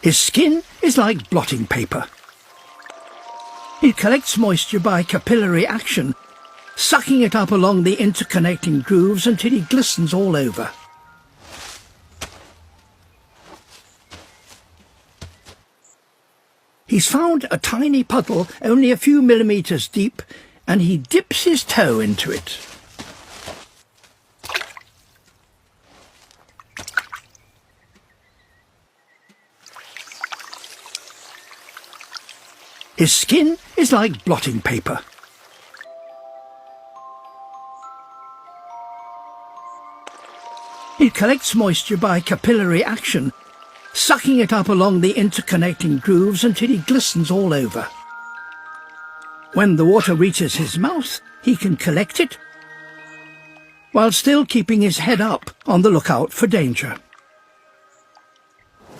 His skin is like blotting paper. He collects moisture by capillary action, sucking it up along the interconnecting grooves until he glistens all over. He's found a tiny puddle only a few millimeters deep, and he dips his toe into it. His skin is like blotting paper. He collects moisture by capillary action, sucking it up along the interconnecting grooves until he glistens all over. When the water reaches his mouth, he can collect it, while still keeping his head up on the lookout for danger.